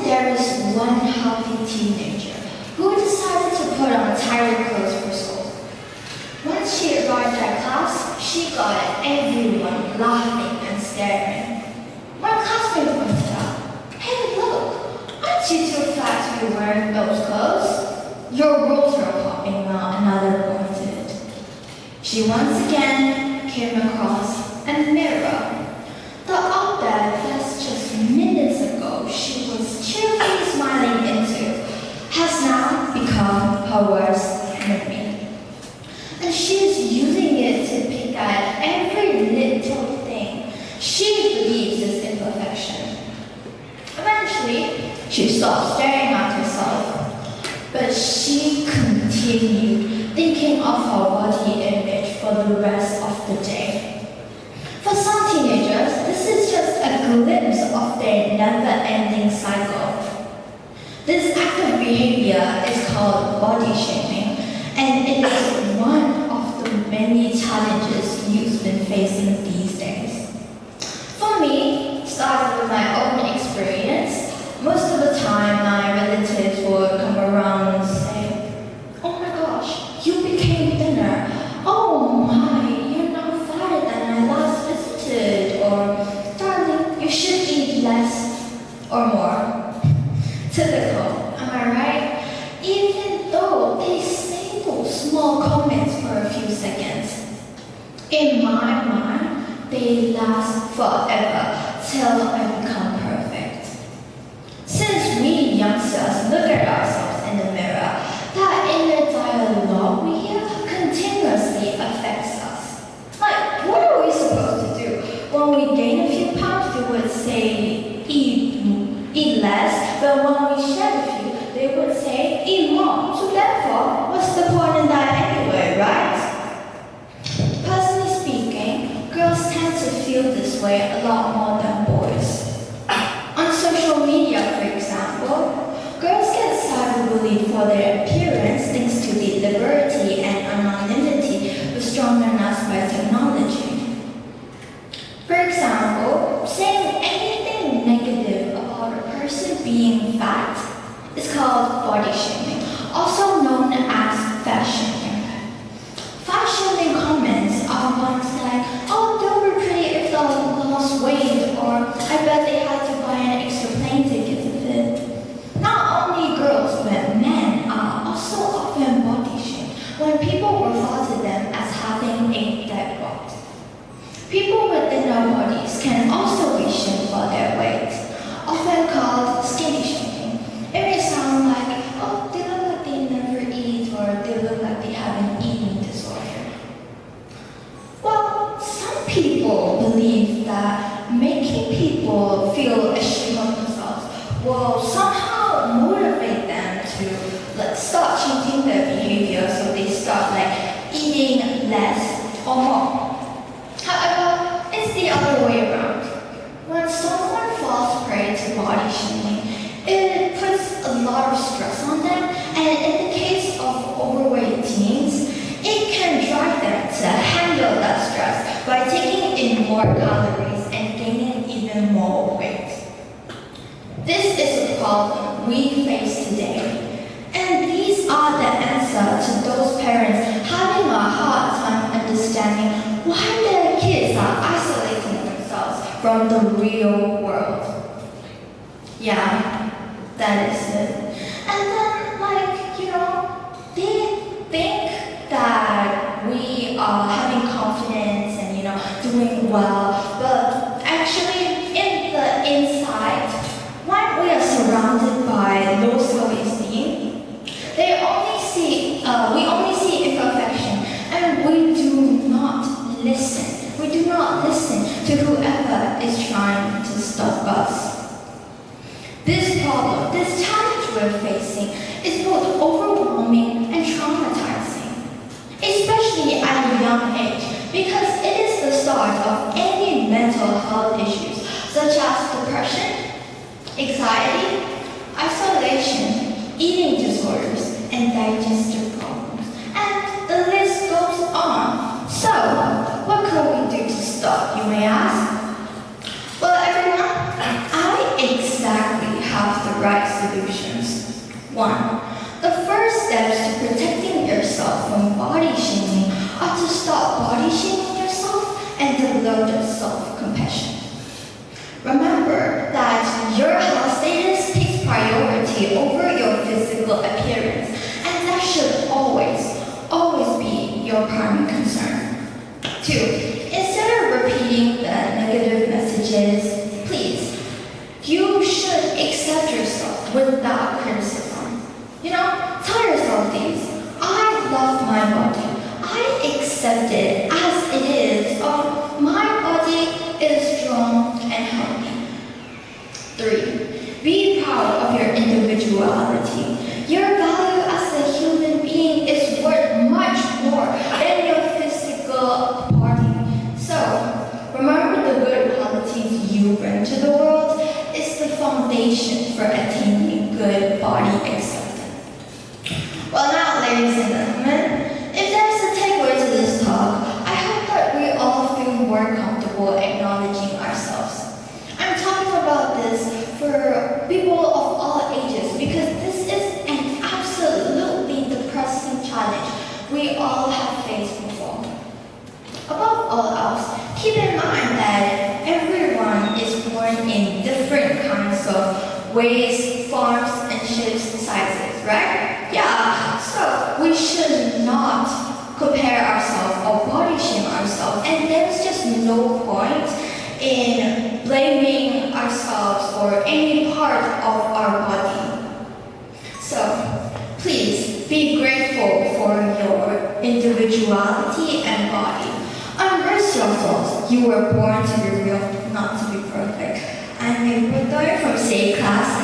there is one healthy teenager who decided to put on tighter clothes for school. Once she arrived at class, she got everyone laughing and staring. One classmate pointed out, "Hey, look, aren't you too fat to be wearing those clothes? Your rolls are popping out," another pointed. She once again came across a mirror. The object that just minutes ago she was cheerfully smiling into has now become her worst enemy. And she is using it to pick at every little thing she believes is imperfection. Eventually, she stopped staring at herself, but she continued thinking of her body image for the rest of the day. For some teenagers, this is just a glimpse of their never-ending cycle. This act of behavior is called body shaming, and it is one of the many challenges you've been facing these days. For me, starting with my own experience, most of the time my relatives would come around and say, "Oh my gosh, you became thinner. Oh my, you're now fatter than I last visited," or "Darling, you should eat less or more." Typical, am I right? Even though they say those small comments for a few seconds, in my mind, they last forever till I become perfect. Since we youngsters look at ourselves in the mirror, that inner dialogue we hear continuously affects us. Like, what are we supposed to do? When we gain a few pounds, they would say, eat less, but when we shed a few, they would say, eat more. So therefore, what's the point in that anyway, right? Personally speaking, girls tend to feel this way a lot more than boys. On social media, for example, girls get cyberbullied for their appearance thanks to the liberty and anonymity bestowed on us by technology. For example, saying anything negative about a person being fat is called body shaming, also known as fat shaming. Fat shaming comments are ones like, "Oh, they'll be pretty if they lost weight," or "I bet they had to buy an extra plane ticket to fit." Not only girls, but men are also often body shamed when people refer to them as having a dead bod. People with thinner bodies can also be shamed for their weight, often called skinny shaming. It may sound like, "Oh, they look like they never eat," or "they look like they have an eating disorder." Well, some people believe that making people feel ashamed of themselves will somehow motivate them to start changing their behavior, so they start eating less or more. However, it's the other way around. When someone falls prey to body shaming, it puts a lot of stress on them, and in the case of overweight teens, it can drive them to handle that stress by taking in more calories and gaining even more weight. This is a problem we face today, and these are the answer to those parents having a hard time understanding why their kids are isolating themselves from the real world. Yeah, that is it. And then, they think that we are having confidence and, doing well, but actually, in the inside, when we are surrounded by low self-esteem, we only see imperfection, and we do not listen. We do not listen to whoever is trying to stop us. This problem, this challenge we're facing, is both overwhelming and traumatizing, especially at a young age, because it is the start of any mental health issues, such as depression, anxiety, isolation, eating disorders, and digestive problems. And the list goes on. So, what can we do to stop, you may ask? Well, everyone, I exactly have the right solutions. 1. The first steps to protecting yourself from body shaming are to stop body shaming yourself and develop self-compassion. Remember that your health status takes priority over your physical appearance, and that should always be your primary concern. 2. Instead of repeating the negative messages, please, you should accept yourself without criticism. Tell yourself these. I love my body. I accept it as it is. My body is strong and healthy. 3. Be proud of your individuality. Your value as a human being is worth much more than your physical body. So, remember the good qualities you bring to the world is the foundation for attaining good body acceptance. Well now, ladies and gentlemen, if there's a takeaway to this talk, I hope that we all feel more comfortable acknowledging ourselves. I'm talking about this for people of all ages because this is an absolutely depressing challenge we all have faced before. Above all else, keep in mind that everyone is born in different kinds of ways, forms, and shapes, sizes, right? Yeah, so we should not compare ourselves or body shame ourselves, and there's just no point in blaming ourselves or any part of our body. So, please be grateful for your individuality and body. Embrace your flaws. You were born to be real, not to be perfect. I'm May Phoo Wathone from Say Class.